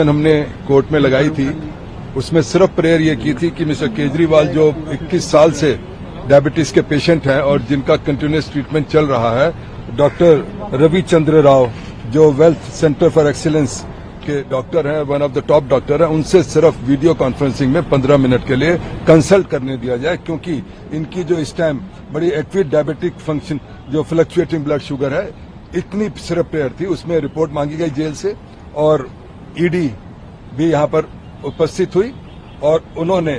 हमने कोर्ट में लगाई थी, उसमें सिर्फ प्रेयर ये की थी कि मिस्टर केजरीवाल जो 21 साल से डायबिटीज के पेशेंट हैं और जिनका कंटिन्यूस ट्रीटमेंट चल रहा है, डॉक्टर रविचंद्र राव जो वेल्थ सेंटर फॉर एक्सीलेंस के डॉक्टर हैं, one of the top doctor हैं, उनसे सिर्फ वीडियो कॉन्फ्रेंसिंग में 15 मिनट के लिए कंसल्ट करने दिया जाए, क्योंकि इनकी जो इस टाइम बड़ी एक्यूट डायबिटिक फंक्शन जो फ्लक्चुएटिंग ब्लड शुगर है, इतनी सिर्फ प्रेयर थी। उसमें रिपोर्ट मांगी गई जेल से और ईडी भी यहां पर उपस्थित हुई और उन्होंने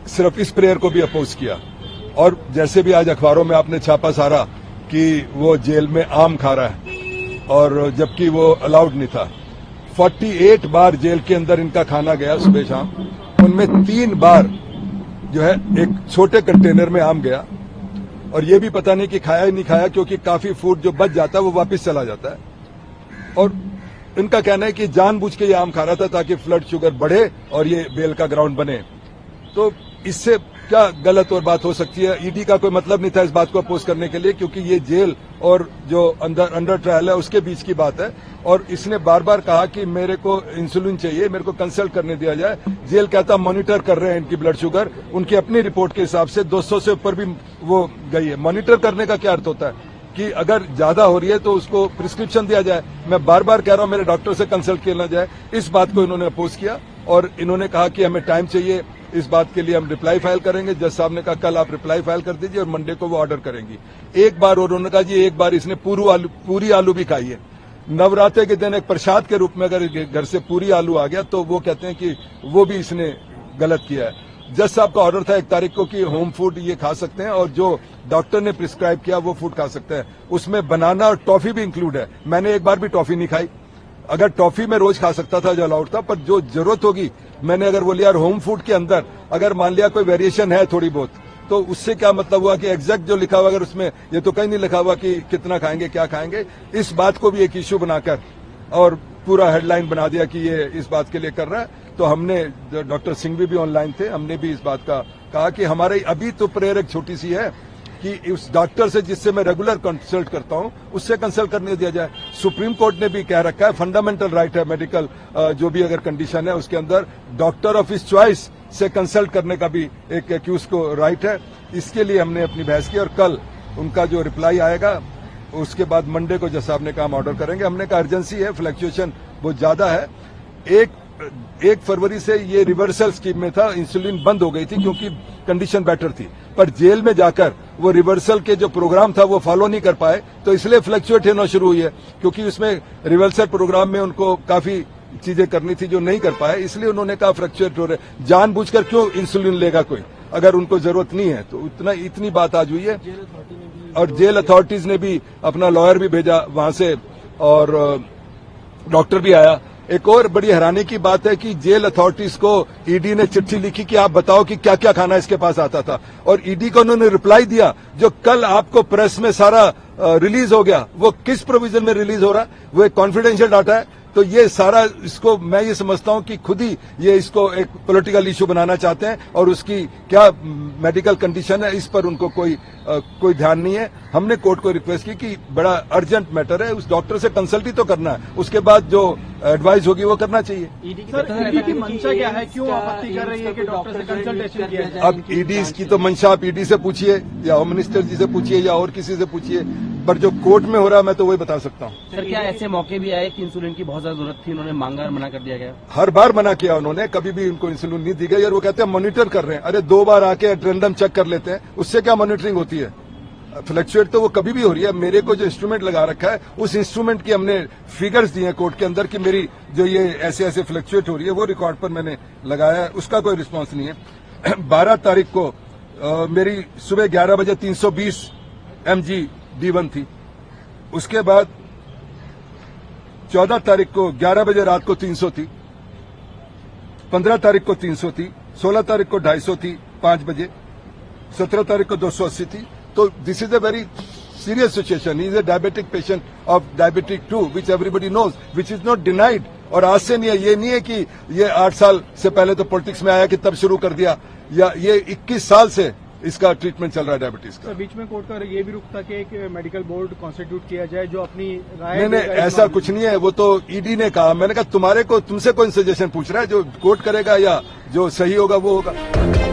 सिर्फ इस प्रेयर को भी अपोज किया। और जैसे भी आज अखबारों में आपने छापा सारा कि वो जेल में आम खा रहा है और जबकि वो अलाउड नहीं था। 48 बार जेल के अंदर इनका खाना गया सुबह शाम, उनमें 3 बार जो है एक छोटे कंटेनर में आम गया और ये भी पता नहीं कि खाया ही नहीं खाया, क्योंकि काफी फूड जो बच जाता है वो वापस चला जाता है। और इनका कहना है कि जानबूझ के ये आम खा रहा था ताकि ब्लड शुगर बढ़े और ये बेल का ग्राउंड बने। तो इससे क्या गलत और बात हो सकती है? ईडी का कोई मतलब नहीं था इस बात को अपोज करने के लिए, क्योंकि ये जेल और जो अंडर ट्रायल है उसके बीच की बात है। और इसने बार बार कहा कि मेरे को इंसुलिन चाहिए, मेरे को कंसल्ट करने दिया जाए। जेल कहता मॉनिटर कर रहे हैं इनकी ब्लड शुगर, उनकी अपनी रिपोर्ट के हिसाब से 200 से ऊपर भी वो गई है। मॉनिटर करने का क्या अर्थ होता है कि अगर ज्यादा हो रही है तो उसको प्रिस्क्रिप्शन दिया जाए। मैं बार बार कह रहा हूं मेरे डॉक्टर से कंसल्ट किया जाए। इस बात को इन्होंने अपोज किया और इन्होंने कहा कि हमें टाइम चाहिए, इस बात के लिए हम रिप्लाई फाइल करेंगे। जज साहब ने कहा कल आप रिप्लाई फाइल कर दीजिए और मंडे को वो ऑर्डर करेंगी। एक बार और उन्होंने कहा जी एक बार इसने पूरी आलू भी खाई है। नवरात्रे के दिन एक प्रसाद के रूप में अगर घर से पूरी आलू आ गया तो वो कहते हैं कि वो भी इसने गलत किया है। जज साहब का ऑर्डर था 1 तारीख को कि होम फूड ये खा सकते हैं और जो डॉक्टर ने प्रिस्क्राइब किया वो फूड खा सकते हैं। उसमें बनाना और टॉफी भी इंक्लूड है। मैंने एक बार भी टॉफी नहीं खाई। अगर टॉफी में रोज खा सकता था जो अलाउड था, पर जो जरूरत होगी मैंने अगर बोलिया यार होम फूड के अंदर अगर मान लिया कोई वेरिएशन है थोड़ी बहुत, तो उससे क्या मतलब हुआ कि एग्जैक्ट जो लिखा हुआ, अगर उसमें ये तो कहीं नहीं लिखा हुआ कि कितना खाएंगे क्या खाएंगे। इस बात को भी एक इश्यू बनाकर और पूरा हेडलाइन बना दिया कि ये इस बात के लिए कर रहा है। तो हमने, डॉक्टर सिंघवी भी ऑनलाइन थे, हमने भी इस बात का कहा कि हमारे अभी तो प्रेयर एक छोटी सी है कि उस डॉक्टर से जिससे मैं रेगुलर कंसल्ट करता हूं उससे कंसल्ट करने दिया जाए। सुप्रीम कोर्ट ने भी कह रखा है फंडामेंटल राइट है मेडिकल जो भी अगर कंडीशन है उसके अंदर डॉक्टर ऑफ हिज चॉइस से कंसल्ट करने का भी एक एक्यूज को राइट है। इसके लिए हमने अपनी बहस की और कल उनका जो रिप्लाई आएगा उसके बाद मंडे को जज साहब ने कहा हम ऑर्डर करेंगे। हमने कहा अर्जेंसी है, फ्लक्चुएशन बहुत ज्यादा है। 1 फरवरी से ये रिवर्सल स्कीम में था, इंसुलिन बंद हो गई थी क्योंकि कंडीशन बेटर थी, पर जेल में जाकर वो रिवर्सल के जो प्रोग्राम था वो फॉलो नहीं कर पाए, तो इसलिए फ्लक्चुएट होना शुरू हुई है। क्योंकि उसमें रिवर्सल प्रोग्राम में उनको काफी चीजें करनी थी जो नहीं कर पाए, इसलिए उन्होंने कहा फ्लक्चुएट हो रहे। जानबूझकर क्यों इंसुलिन लेगा कोई अगर उनको जरूरत नहीं है? तो इतनी बात आज हुई है और जेल अथॉरिटीज ने भी अपना लॉयर भी भेजा वहां से और डॉक्टर भी आया। एक और बड़ी हैरानी की बात है कि जेल अथॉरिटीज को ईडी ने चिट्ठी लिखी कि आप बताओ कि क्या क्या खाना इसके पास आता था, और ईडी को उन्होंने रिप्लाई दिया जो कल आपको प्रेस में सारा रिलीज हो गया। वो किस प्रोविजन में रिलीज हो रहा है? वो एक कॉन्फिडेंशियल डाटा है। तो ये सारा इसको मैं ये समझता हूं कि खुद ही ये इसको एक पॉलिटिकल इशू बनाना चाहते हैं और उसकी क्या मेडिकल कंडीशन है इस पर उनको कोई ध्यान नहीं है। हमने कोर्ट को रिक्वेस्ट की कि बड़ा अर्जेंट मैटर है, उस डॉक्टर से कंसल्ट ही तो करना है, उसके बाद जो एडवाइस होगी वो करना चाहिए। सर, ईडी की मंशा क्या है? क्यों आपत्ति कर रही है कि डॉक्टर से कंसल्टेशन किया जाए? अब ईडी की तो मंशा आप ईडी से पूछिए या होम मिनिस्टर जी से पूछिए या और किसी से पूछिए, पर जो कोर्ट में हो रहा है मैं तो वही बता सकता हूँ। सर, क्या ऐसे मौके भी आए कि इंसुलिन की बहुत ज्यादा जरूरत थी, उन्होंने मांगा और मना कर दिया गया? हर बार मना किया उन्होंने, कभी भी उनको इंसुलिन नहीं दी गई और वो कहते हैं मॉनिटर कर रहे हैं। अरे 2 बार आके रैंडम चेक कर लेते हैं, उससे क्या मॉनिटरिंग होती है? फ्लक्चुएट तो वो कभी भी हो रही है। मेरे को जो इंस्ट्रूमेंट लगा रखा है उस इंस्ट्रूमेंट की हमने फिगर्स दिए हैं कोर्ट के अंदर कि मेरी जो ये ऐसे ऐसे फ्लक्चुएट हो रही है वो रिकॉर्ड पर मैंने लगाया है, उसका कोई रिस्पांस नहीं है। 12 तारीख को मेरी सुबह 11 बजे 320 mg D1 थी, उसके बाद 14 तारीख को 11 बजे रात को 300 थी, 15 तारीख को 300 थी, 16 तारीख को 250 थी 5 बजे, 17 तारीख को 280 थी। तो this is a very serious situation. He is a diabetic patient of diabetic 2 which everybody knows, which is not denied. और आज से नहीं है, ये नहीं है कि ये 8 साल से पहले तो पॉलिटिक्स में आया कि तब शुरू कर दिया, या ये 21 साल से इसका ट्रीटमेंट चल रहा है डायबिटीज का। सर बीच में कोर्ट का ये भी रुख था कि एक मेडिकल बोर्ड कॉन्स्टिट्यूट किया जाए जो अपनी राय नहीं देगा इस ऐसा मामले कुछ में। नहीं है, वो तो ईडी ने कहा। मैंने कहा तुमसे कौन सजेशन पूछ रहा है, जो कोर्ट करेगा या जो सही होगा वो होगा।